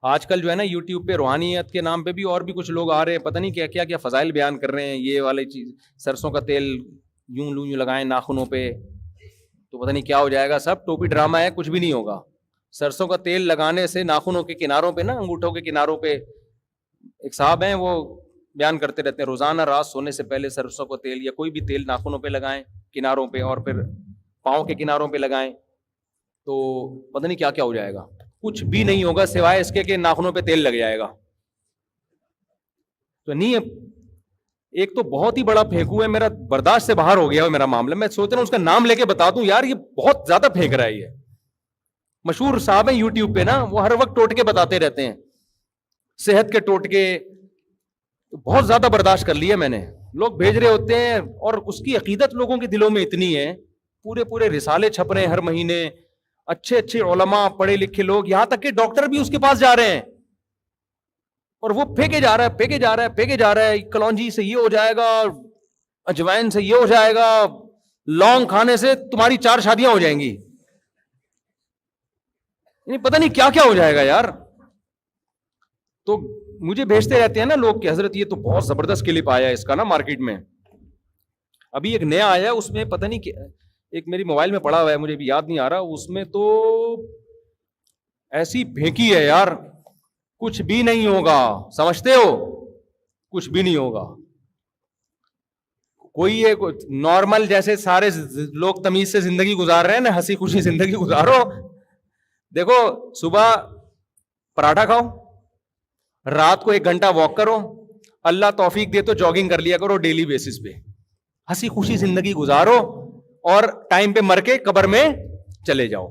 آج کل جو ہے نا یوٹیوب پہ روحانیت کے نام پہ بھی اور بھی کچھ لوگ آ رہے ہیں، پتہ نہیں کیا کیا کیا فضائل بیان کر رہے ہیں. یہ والی چیز سرسوں کا تیل یوں لگائیں ناخنوں پہ تو پتہ نہیں کیا ہو جائے گا. سب ٹوپی ڈرامہ ہے، کچھ بھی نہیں ہوگا. سرسوں کا تیل لگانے سے ناخنوں کے کناروں پہ نا، انگوٹھوں کے کناروں پہ، ایک صاحب ہیں وہ بیان کرتے رہتے ہیں روزانہ رات سونے سے پہلے سرسوں کا تیل یا کوئی بھی تیل ناخنوں پہ لگائیں کناروں پہ، اور پھر پاؤں کے کناروں پہ لگائیں تو پتہ نہیں کیا کیا ہو جائے گا. کچھ بھی نہیں ہوگا سوائے اس کے کہ ناخنوں پہ تیل لگ جائے گا. تو نہیں، ایک تو بہت ہی بڑا پھینکو ہے، میرا برداشت سے باہر ہو گیا ہے میرا معاملہ. میں سوچ رہا ہوں اس کا نام لے کے بتا دوں یار، یہ بہت زیادہ پھینک رہا ہے. یہ مشہور صاحب ہیں یوٹیوب پہ نا، وہ ہر وقت ٹوٹکے بتاتے رہتے ہیں، صحت کے ٹوٹکے. بہت زیادہ برداشت کر لیا میں نے. لوگ بھیج رہے ہوتے ہیں اور اس کی عقیدت لوگوں کے دلوں میں اتنی ہے، پورے رسالے چھپ رہے ہیں ہر مہینے، اچھے علماء پڑھے لکھے لوگ، یہاں تک کہ ڈاکٹر بھی اس کے پاس جا رہے ہیں، اور وہ پھینکے جا رہا ہے کلونجی سے یہ ہو جائے گا، اجوائن سے یہ ہو جائے گا، لونگ کھانے سے تمہاری 4 شادیاں ہو جائیں گی. پتہ نہیں کیا کیا ہو جائے گا یار. تو مجھے بھیجتے رہتے ہیں نا لوگ کہ حضرت یہ تو بہت زبردست کلپ آیا ہے اس کا نا مارکیٹ میں، ابھی ایک نیا آیا ہے، اس میں پتہ نہیں ایک میری موبائل میں پڑا ہوا ہے، مجھے بھی یاد نہیں آ رہا، اس میں تو ایسی پھینکی ہے یار، کچھ بھی نہیں ہوگا. سمجھتے ہو؟ کچھ بھی نہیں ہوگا. کوئی یہ نارمل جیسے سارے لوگ تمیز سے زندگی گزار رہے ہیں نا، ہنسی خوشی زندگی گزارو. دیکھو صبح پراٹھا کھاؤ، رات کو 1 گھنٹہ واک کرو، اللہ توفیق دے تو جاگنگ کر لیا کرو ڈیلی بیسس پہ، ہنسی خوشی زندگی گزارو، اور ٹائم پہ مر کے قبر میں چلے جاؤ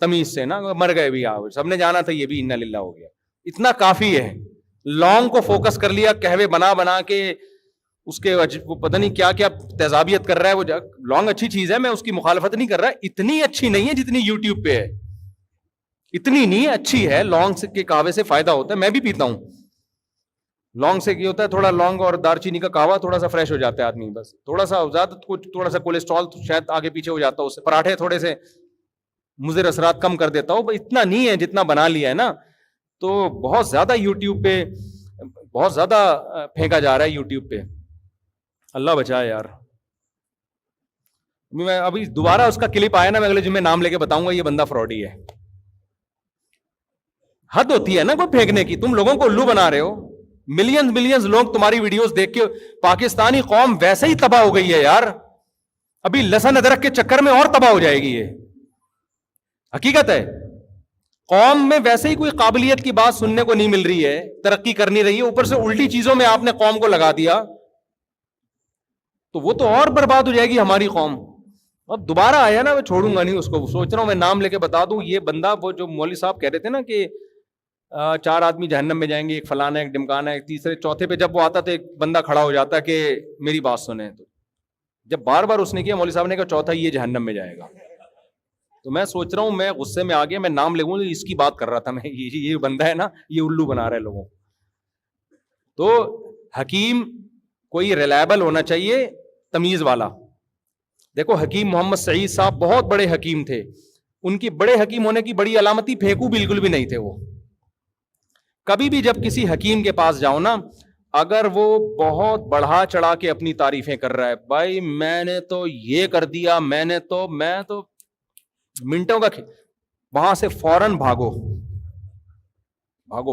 تمیز سے نا. مر گئے بھی آؤ، سب نے جانا تھا، یہ بھی انا للہ ہو گیا. اتنا کافی ہے. لانگ کو فوکس کر لیا، کہوے بنا کے اس کے وہ پتہ نہیں کیا کیا تیزابیت کر رہا ہے. وہ لانگ اچھی چیز ہے، میں اس کی مخالفت نہیں کر رہا، اتنی اچھی نہیں ہے جتنی یوٹیوب پہ ہے. اتنی نہیں اچھی ہے. لانگ کے کہوے سے فائدہ ہوتا ہے، میں بھی پیتا ہوں. لانگ سے کیا ہوتا ہے، تھوڑا لانگ اور دار چینی کا کہوا تھوڑا سا فریش ہو جاتا ہے آدمی، بس تھوڑا سا زیادہ کچھ تھوڑا سا کولیسٹرول شاید آگے پیچھے ہو جاتا ہے اس سے. پراٹھے تھوڑے سے مضر اثرات کم کر دیتا ہوں، اتنا نہیں ہے جتنا بنا لیا ہے نا. تو بہت زیادہ یوٹیوب پہ بہت زیادہ پھینکا جا رہا ہے یوٹیوب پہ. اللہ بچائے یار. میں ابھی دوبارہ اس کا کلپ آیا نا، میں اگلے جمعے نام لے کے بتاؤں گا یہ بندہ فراڈی ہے. حد ہوتی ہے نا کوئی پھینکنے کی. تم لوگوں کو الو بنا رہے ہو. ملینز لوگ تمہاری ویڈیوز دیکھ کے، پاکستانی قوم ویسے ہی تباہ ہو گئی ہے یار. ابھی لہسن ادرک کے چکر میں اور تباہ ہو جائے گی. یہ حقیقت ہے. قوم میں ویسے ہی کوئی قابلیت کی بات سننے کو نہیں مل رہی ہے، ترقی کرنی رہی ہے، اوپر سے الٹی چیزوں میں آپ نے قوم کو لگا دیا تو وہ تو اور برباد ہو جائے گی ہماری قوم. اب دوبارہ آیا نا، میں چھوڑوں گا نہیں اس کو. سوچ رہا ہوں میں نام لے کے بتا دوں. یہ بندہ، وہ جو مولوی صاحب کہہ رہے تھے نا کہ 4 آدمی جہنم میں جائیں گے، ایک فلانا ایک ڈمکانا ایک تیسرے چوتھے پہ جب وہ آتا تو ایک بندہ کھڑا ہو جاتا کہ میری بات سنیں. تو جب بار بار اس نے کیا، مولوی صاحب نے کہا چوتھا یہ جہنم میں جائے گا. تو میں سوچ رہا ہوں، میں غصے میں آ گیا، میں نام لوں اس کی بات کر رہا تھا میں. یہ بندہ ہے نا، یہ الو بنا رہا ہے لوگوں. تو حکیم کوئی ریلائبل ہونا چاہیے، تمیز والا. دیکھو حکیم محمد سعید صاحب بہت بڑے حکیم تھے. ان کی بڑے حکیم ہونے کی بڑی علامتی پھینکو بالکل بھی نہیں تھے. وہ کبھی بھی جب کسی حکیم کے پاس جاؤ نا، اگر وہ بہت بڑھا چڑھا کے اپنی تعریفیں کر رہا ہے، بھائی میں نے تو یہ کر دیا، میں تو منٹوں کا وہاں سے فوراً بھاگو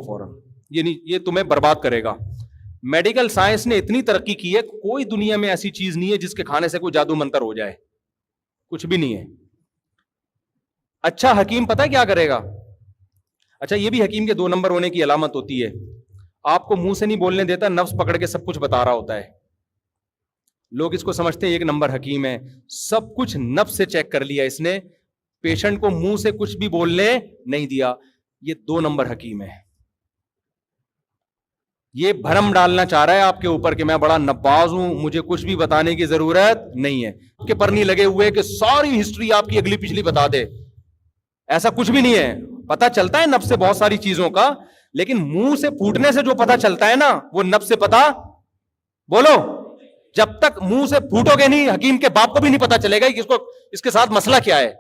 فوراً. یہ تمہیں برباد کرے گا. میڈیکل سائنس نے اتنی ترقی کی ہے، کوئی دنیا میں ایسی چیز نہیں ہے جس کے کھانے سے کوئی جادو منتر ہو جائے. کچھ بھی نہیں ہے. اچھا حکیم پتہ کیا کرے گا؟ اچھا یہ بھی حکیم کے 2 نمبر ہونے کی علامت ہوتی ہے. آپ کو منہ سے نہیں بولنے دیتا، نفس پکڑ کے سب کچھ بتا رہا ہوتا ہے. لوگ اس کو سمجھتے ہیں 1 نمبر حکیم ہے. سب کچھ نفس سے چیک کر لیا اس نے، پیشنٹ کو منہ سے کچھ بھی بولنے نہیں دیا. یہ 2 نمبر حکیم ہے. یہ بھرم ڈالنا چاہ رہا ہے آپ کے اوپر کہ میں بڑا نباز ہوں، مجھے کچھ بھی بتانے کی ضرورت نہیں ہے. کہ پر نہیں لگے ہوئے کہ ساری ہسٹری آپ کی اگلی پچھلی بتا دے. ایسا کچھ بھی نہیں ہے. پتا چلتا ہے نفس سے بہت ساری چیزوں کا، لیکن منہ سے پھوٹنے سے جو پتا چلتا ہے نا، وہ نفس سے پتا بولو. جب تک منہ سے پھوٹو گے نہیں، حکیم کے باپ کو بھی نہیں پتا چلے گا کہ اس کے ساتھ مسئلہ کیا ہے.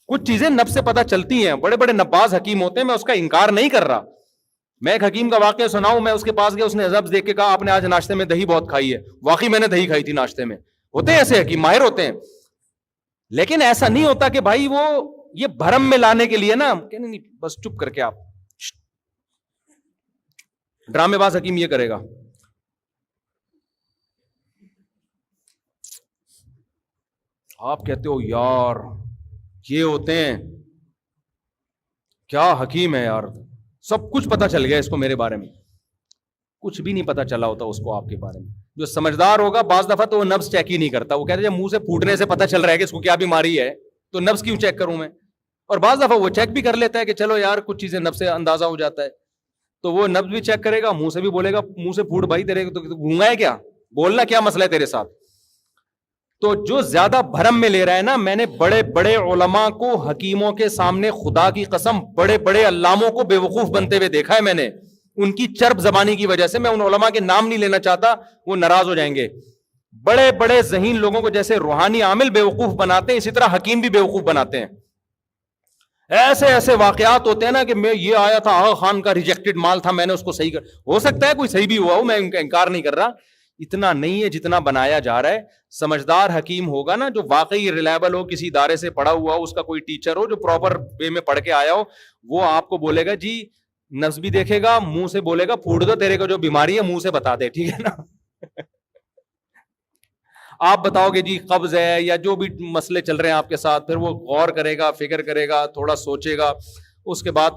کچھ چیزیں نفس سے پتا چلتی ہیں. بڑے بڑے نباز حکیم ہوتے ہیں، میں اس کا انکار نہیں کر رہا، میں ایک حکیم کا واقعہ سناؤں, میں اس کے پاس گیا, اس نے نبض دیکھ کے کہا آپ نے آج ناشتے میں دہی بہت کھائی ہے. واقعی میں نے دہی کھائی تھی ناشتے میں. ہوتے ہیں ایسے حکیم, ماہر ہوتے ہیں. لیکن ایسا نہیں ہوتا کہ بھائی وہ یہ بھرم میں لانے کے لیے نا کہ نہیں بس چپ کر کے آپ, ڈرامے باز حکیم یہ کرے گا. آپ کہتے ہو یار یہ ہوتے ہیں, کیا حکیم ہے یار, سب کچھ پتا چل گیا اس کو میرے بارے میں. کچھ بھی نہیں پتا چلا ہوتا اس کو آپ کے بارے میں. جو سمجھدار ہوگا بعض دفعہ تو وہ نبض چیک ہی نہیں کرتا, وہ کہتے ہیں منہ سے پھوٹنے سے پتا چل رہا ہے کہ اس کو کیا بیماری ہے, تو نبض کیوں چیک کروں میں. اور بعض دفعہ وہ چیک بھی کر لیتا ہے کہ چلو یار کچھ چیزیں نبض سے اندازہ ہو جاتا ہے, تو وہ نبض بھی چیک کرے گا, منہ سے بھی بولے گا, منہ سے پھوٹ بھائی تیرے تو گونگا ہے کیا, بولنا کیا مسئلہ ہے تیرے ساتھ. تو جو زیادہ بھرم میں لے رہا ہے نا, میں نے بڑے بڑے علماء کو حکیموں کے سامنے خدا کی قسم بڑے بڑے علاموں کو بے وقوف بنتے ہوئے دیکھا ہے میں نے, ان کی چرب زبانی کی وجہ سے. میں ان علماء کے نام نہیں لینا چاہتا, وہ ناراض ہو جائیں گے. بڑے بڑے ذہین لوگوں کو جیسے روحانی عامل بے وقوف بناتے ہیں, اسی طرح حکیم بھی بے وقوف بناتے ہیں. ایسے ایسے واقعات ہوتے ہیں نا کہ میں یہ آیا تھا آغا خان کا ریجیکٹڈ مال تھا, میں نے اس کو صحیح کر, ہو سکتا ہے کوئی صحیح بھی ہوا ہو, میں انکار نہیں کر رہا, اتنا نہیں ہے جتنا بنایا جا رہا ہے. سمجھدار حکیم ہوگا نا, جو واقعی ریلائبل ہو, کسی ادارے سے پڑھا ہوا ہو, اس کا کوئی ٹیچر ہو جو پراپر وے میں پڑھ کے آیا ہو, وہ آپ کو بولے گا جی نبض بھی دیکھے گا, منہ سے بولے گا پھوٹ دو تیرے کو جو بیماری ہے منہ سے بتا دے, ٹھیک ہے نا. آپ بتاؤ گے جی قبض ہے یا جو بھی مسئلے چل رہے ہیں آپ کے ساتھ, پھر وہ غور کرے گا, فکر کرے گا, تھوڑا سوچے گا. اس کے بعد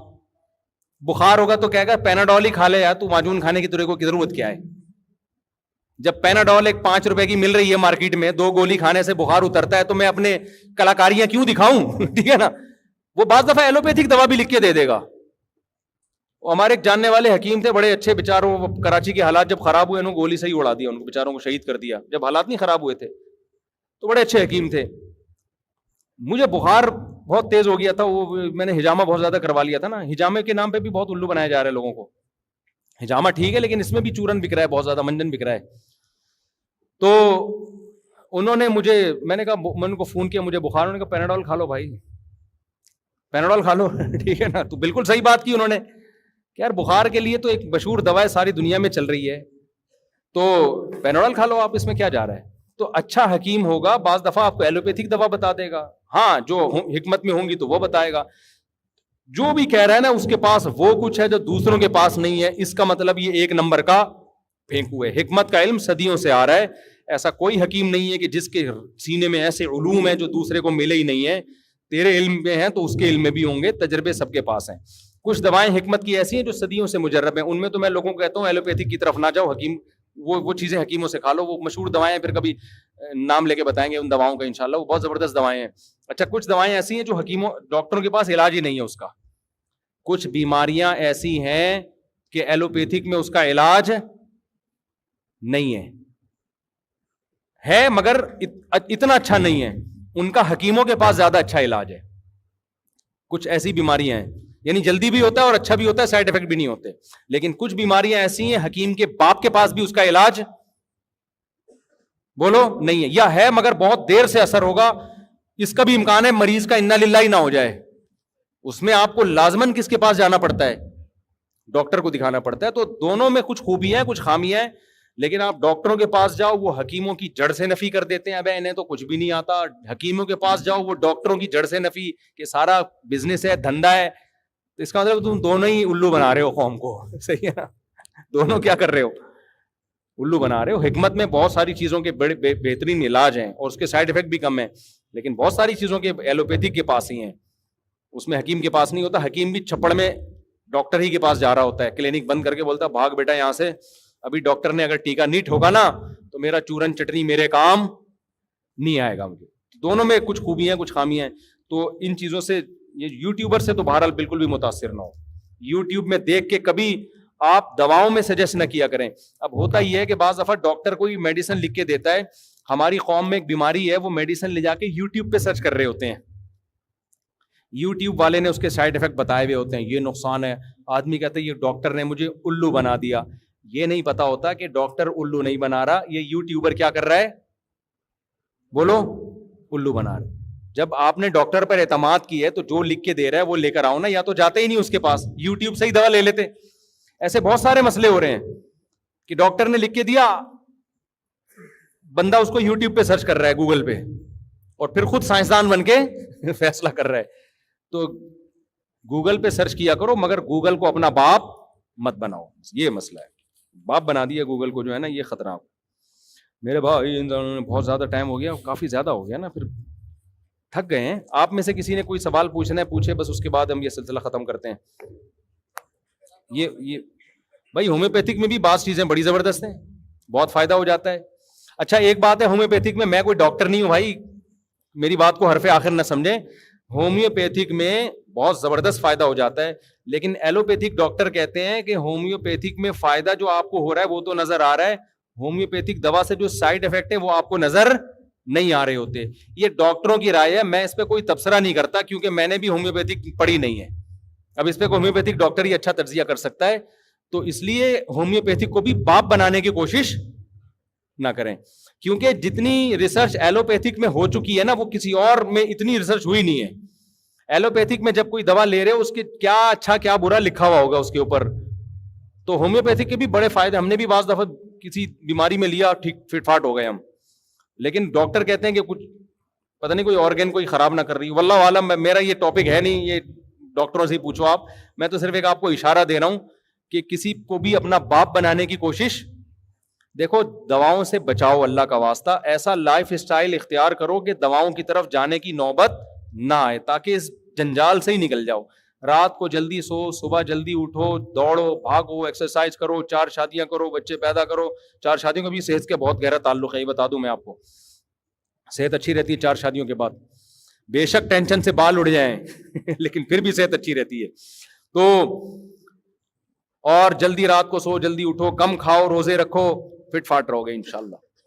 بخار ہوگا تو کہے گا پیناڈول ہی کھا لے یار, تو معجون کھانے کی تیرے کو ضرورت کیا ہے. جب پیناڈول ایک 5 روپے کی مل رہی ہے مارکیٹ میں, 2 گولی کھانے سے بخار اترتا ہے, تو میں اپنے کلاکاریاں کیوں دکھاؤں, ٹھیک ہے نا. وہ بعض دفعہ ایلوپیتھک دوا بھی لکھ کے دے دے گا. ہمارے ایک جاننے والے حکیم تھے, بڑے اچھے بیچاروں, کراچی کے حالات جب خراب ہوئے انہوں نے گولی سے ہی اڑا دیا, ان کو بیچاروں کو شہید کر دیا جب حالات نہیں خراب ہوئے تھے. تو بڑے اچھے حکیم تھے. مجھے بخار بہت تیز ہو گیا تھا, وہ میں نے ہجامہ بہت زیادہ کروا لیا تھا نا. ہجامہ کے نام پہ بھی بہت الو بنایا جا رہا ہے لوگوں کو. ہجامہ ٹھیک ہے لیکن اس میں بھی چورن بک رہا ہے, بہت زیادہ منجن بک رہا ہے. تو انہوں نے مجھے, میں نے کہا, میں ان کو فون کیا مجھے بخار, انہوں نے کہا پیناڈول کھا لو بھائی, پیناڈول کھا لو, ٹھیک ہے نا. تو بالکل صحیح بات کی انہوں نے کہ یار بخار کے لیے تو ایک مشہور دوا ہے, ساری دنیا میں چل رہی ہے, تو پیناڈول کھا لو آپ, اس میں کیا جا رہا ہے. تو اچھا حکیم ہوگا بعض دفعہ آپ کو ایلوپیتھک دوا بتا دے گا, ہاں جو حکمت میں ہوں گی تو وہ بتائے گا. جو بھی کہہ رہا ہے نا اس کے پاس وہ کچھ ہے جو دوسروں کے پاس نہیں ہے, اس کا مطلب یہ 1 نمبر کا پھینکو ہے. حکمت کا علم صدیوں سے آ رہا ہے. ایسا کوئی حکیم نہیں ہے کہ جس کے سینے میں ایسے علوم ہیں جو دوسرے کو ملے ہی نہیں ہے. تیرے علم میں ہیں تو اس کے علم میں بھی ہوں گے, تجربے سب کے پاس ہیں. کچھ دوائیں حکمت کی ایسی ہیں جو صدیوں سے مجرب ہیں, ان میں تو میں لوگوں کو کہتا ہوں ایلوپیتھک کی طرف نہ جاؤ, حکیم وہ چیزیں حکیموں سے کھا لو, وہ مشہور دوائیں پھر کبھی نام لے کے بتائیں گے ان دواؤں کا انشاءاللہ, وہ بہت زبردست دوائیں ہیں. اچھا کچھ دوائیں ایسی ہیں جو حکیموں ڈاکٹروں کے پاس علاج ہی نہیں ہے اس کا. کچھ بیماریاں ایسی ہیں کہ ایلوپیتھک میں اس کا علاج نہیں ہے مگر اتنا اچھا نہیں ہے, ان کا حکیموں کے پاس زیادہ اچھا علاج ہے. کچھ ایسی بیماریاں ہیں, یعنی جلدی بھی ہوتا ہے اور اچھا بھی ہوتا ہے, سائڈ افیکٹ بھی نہیں ہوتے. لیکن کچھ بیماریاں ایسی ہیں حکیم کے باپ کے پاس بھی اس کا علاج بولو نہیں ہے, یا ہے مگر بہت دیر سے اثر ہوگا. اس کا بھی امکان ہے مریض کا انا للہ ہی نہ ہو جائے. اس میں آپ کو لازماً کس کے پاس جانا پڑتا ہے, ڈاکٹر کو دکھانا پڑتا ہے. تو دونوں میں کچھ خوبیاں ہیں کچھ خامیاں ہیں. لیکن آپ ڈاکٹروں کے پاس جاؤ وہ حکیموں کی جڑ سے نفی کر دیتے ہیں, ابے انہیں تو کچھ بھی نہیں آتا. حکیموں کے پاس جاؤ وہ ڈاکٹروں کی جڑ سے نفی کہ سارا بزنس ہے, دھندا ہے. تو اس کا مطلب تم دونوں ہی الو بنا رہے ہو قوم کو, صحیح ہے نا. دونوں کیا کر رہے ہو, الو بنا رہے ہو. حکمت میں بہت ساری چیزوں کے بڑے بہترین علاج ہیں اور اس کے سائڈ افیکٹ بھی کم ہیں, لیکن بہت ساری چیزوں کے ایلوپیتھک کے پاس ہی ہیں, اس میں حکیم کے پاس نہیں ہوتا. حکیم بھی چھپڑ میں ڈاکٹر ہی کے پاس جا رہا ہوتا ہے, کلینک بند کر کے بولتا ہے بھاگ بیٹا یہاں سے, ابھی ڈاکٹر نے اگر ٹیکا نہیں ٹھوکا نا تو میرا چورن چٹنی میرے کام نہیں آئے گا مجھے. دونوں میں کچھ خوبیاں کچھ خامیاں ہیں. تو ان چیزوں سے یہ یوٹیوبر سے تو بہرحال بالکل بھی متاثر نہ ہو. یوٹیوب میں دیکھ کے کبھی آپ دواؤں میں سجیسٹ نہ کیا کریں. اب ہوتا یہ ہے کہ بعض دفعہ ڈاکٹر کوئی میڈیسن لکھ کے دیتا ہے, ہماری قوم میں ایک بیماری ہے, وہ میڈیسن لے جا کے یوٹیوب پہ سرچ کر رہے ہوتے ہیں. یوٹیوب والے نے اس کے سائڈ افیکٹ بتائے ہوئے ہوتے ہیں, یہ نقصان ہے. آدمی کہتا ہے یہ ڈاکٹر نے مجھے الو بنا دیا. یہ نہیں پتا ہوتا کہ ڈاکٹر الو نہیں بنا رہا, یہ یوٹیوبر کیا کر رہا ہے, بولو, الو بنا رہا. جب آپ نے ڈاکٹر پر اعتماد کی ہے تو جو لکھ کے دے رہا ہے وہ لے کر آؤ نا, یا تو جاتے ہی نہیں اس کے پاس, یوٹیوب سے ہی دوا لے لیتے. ایسے بہت سارے مسئلے ہو رہے ہیں کہ ڈاکٹر نے لکھ کے دیا, بندہ اس کو یوٹیوب پہ سرچ کر رہا ہے, گوگل پہ, اور پھر خود سائنسدان بن کے فیصلہ کر رہا ہے. تو گوگل پہ سرچ کیا کرو, مگر گوگل کو اپنا باپ مت بناؤ, یہ مسئلہ ہے. باپ بنا دیا گوگل کو جو ہے نا, یہ خطرہ. میرے بھائی بہت زیادہ ٹائم ہو گیا, کافی زیادہ ہو گیا نا, پھر تھک گئے ہیں. آپ میں سے کسی نے کوئی سوال پوچھنا ہے پوچھے, بس اس کے بعد ہم یہ سلسلہ ختم کرتے ہیں. یہ بھائی ہومیوپیتھک میں بھی بعض چیزیں بڑی زبردست ہیں, بہت فائدہ ہو جاتا ہے. اچھا ایک بات ہے ہومیوپیتھک میں کوئی ڈاکٹر نہیں ہوں بھائی, میری بات کو حرف آخر نہ سمجھیں. ہومیوپیتھک میں بہت زبردست فائدہ ہو جاتا ہے, لیکن ایلوپیتھک ڈاکٹر کہتے ہیں کہ ہومیوپیتھک میں فائدہ جو آپ کو ہو رہا ہے وہ تو نظر آ رہا ہے, ہومیوپیتھک دوا سے جو سائڈ افیکٹ ہے وہ آپ کو نظر نہیں آ رہے ہوتے. یہ ڈاکٹروں کی رائے ہے, میں اس پہ کوئی تبصرہ نہیں کرتا کیونکہ میں نے بھی ہومیوپیتھک پڑھی نہیں ہے. اب اس پہ کوئی ہومیوپیتھک ڈاکٹر ہی اچھا تجزیہ کر سکتا ہے. تو اس لیے ہومیوپیتھک کو بھی باپ بنانے کی کوشش نہ کریں, کیونکہ جتنی ریسرچ ایلوپیتھک میں ہو چکی ہے نا, وہ کسی اور میں اتنی ریسرچ ہوئی نہیں ہے. ایلوپیتھک میں جب کوئی دوا لے رہے ہو اس کے کیا اچھا کیا برا لکھا ہوا ہوگا اس کے اوپر. تو ہومیوپیتھک کے بھی بڑے فائدے, ہم نے بھی بعض دفعہ کسی بیماری میں لیا, ٹھیک فٹ فاٹ ہو گئے ہم, لیکن ڈاکٹر کہتے ہیں کہ کچھ پتہ نہیں کوئی آرگن کوئی خراب نہ کر رہی. واللہ عالم, میرا یہ ٹاپک ہے نہیں, یہ ڈاکٹروں سے ہی پوچھو آپ. میں تو صرف ایک آپ کو اشارہ دے رہا ہوں کہ کسی کو بھی اپنا باپ بنانے کی کوشش. دیکھو دواؤں سے بچاؤ اللہ کا واسطہ, ایسا لائف اسٹائل اختیار کرو کہ دواؤں کی طرف جانے کی نوبت نہ آئے, تاکہ اس جنجال سے ہی نکل جاؤ. رات کو جلدی سو, صبح جلدی اٹھو, دوڑو بھاگو, ایکسرسائز کرو, 4 شادیاں کرو, بچے پیدا کرو. 4 شادیوں کا بھی صحت کے بہت گہرا تعلق ہے, یہ بتا دوں میں آپ کو. صحت اچھی رہتی ہے 4 شادیوں کے بعد, بے شک ٹینشن سے بال اڑ جائیں لیکن پھر بھی صحت اچھی رہتی ہے. تو اور جلدی رات کو سو, جلدی اٹھو, کم کھاؤ, روزے رکھو, فٹ فاٹ رہو گے انشاءاللہ.